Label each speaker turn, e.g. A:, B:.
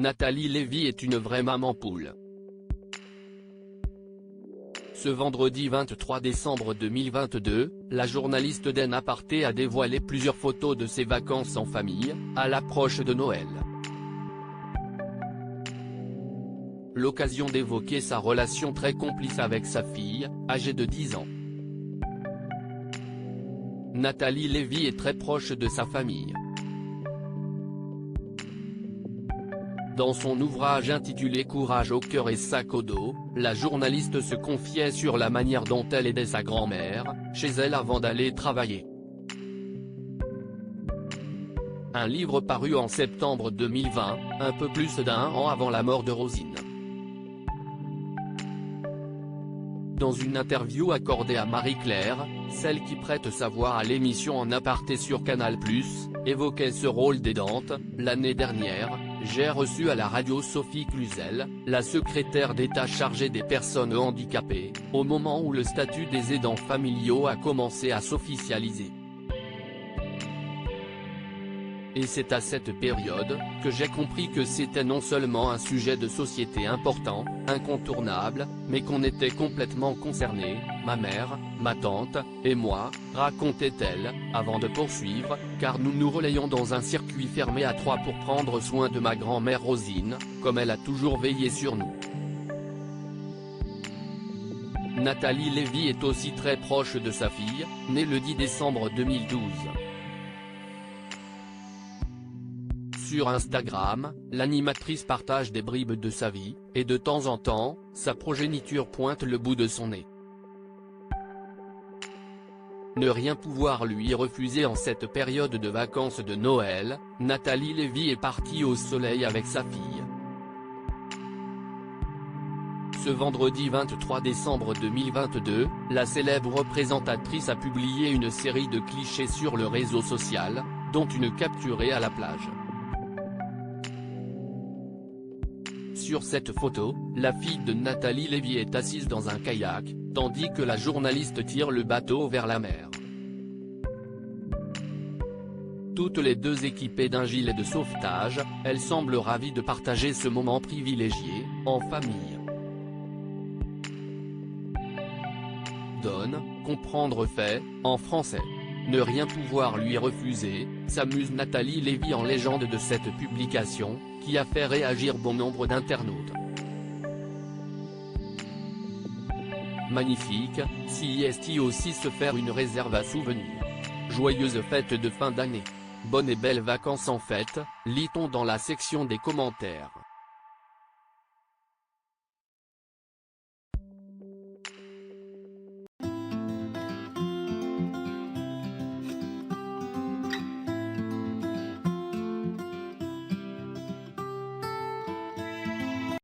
A: Nathalie Lévy est une vraie maman poule. Ce vendredi 23 décembre 2022, la journaliste d'En Aparté a dévoilé plusieurs photos de ses vacances en famille, à l'approche de Noël. L'occasion d'évoquer sa relation très complice avec sa fille, âgée de 10 ans. Nathalie Lévy est très proche de sa famille. Dans son ouvrage intitulé Courage au cœur et sac au dos, la journaliste se confiait sur la manière dont elle aidait sa grand-mère, chez elle avant d'aller travailler. Un livre paru en septembre 2020, un peu plus d'1 an avant la mort de Rosine. Dans une interview accordée à Marie-Claire, celle qui prête sa voix à l'émission En Aparté sur Canal+, évoquait ce rôle d'aidante. L'année dernière, j'ai reçu à la radio Sophie Cluzel, la secrétaire d'État chargée des personnes handicapées, au moment où le statut des aidants familiaux a commencé à s'officialiser. Et c'est à cette période, que j'ai compris que c'était non seulement un sujet de société important, incontournable, mais qu'on était complètement concernés, ma mère, ma tante, et moi, racontait-elle, avant de poursuivre, car nous nous relayons dans un circuit fermé à 3 pour prendre soin de ma grand-mère Rosine, comme elle a toujours veillé sur nous. Nathalie Lévy est aussi très proche de sa fille, née le 10 décembre 2012. Sur Instagram, l'animatrice partage des bribes de sa vie, et de temps en temps, sa progéniture pointe le bout de son nez. Ne rien pouvoir lui refuser en cette période de vacances de Noël, Nathalie Lévy est partie au soleil avec sa fille. Ce vendredi 23 décembre 2022, la célèbre présentatrice a publié une série de clichés sur le réseau social, dont une capturée à la plage. Sur cette photo, la fille de Nathalie Lévy est assise dans un kayak, tandis que la journaliste tire le bateau vers la mer. Toutes les deux équipées d'un gilet de sauvetage, elles semblent ravies de partager ce moment privilégié, en famille. Donne, comprendre fait, en français. Ne rien pouvoir lui refuser, s'amuse Nathalie Lévy en légende de cette publication, qui a fait réagir bon nombre d'internautes. Magnifique, si est aussi se faire une réserve à souvenirs. Joyeuses fêtes de fin d'année. Bonnes et belles vacances en fête, lit-on dans la section des commentaires.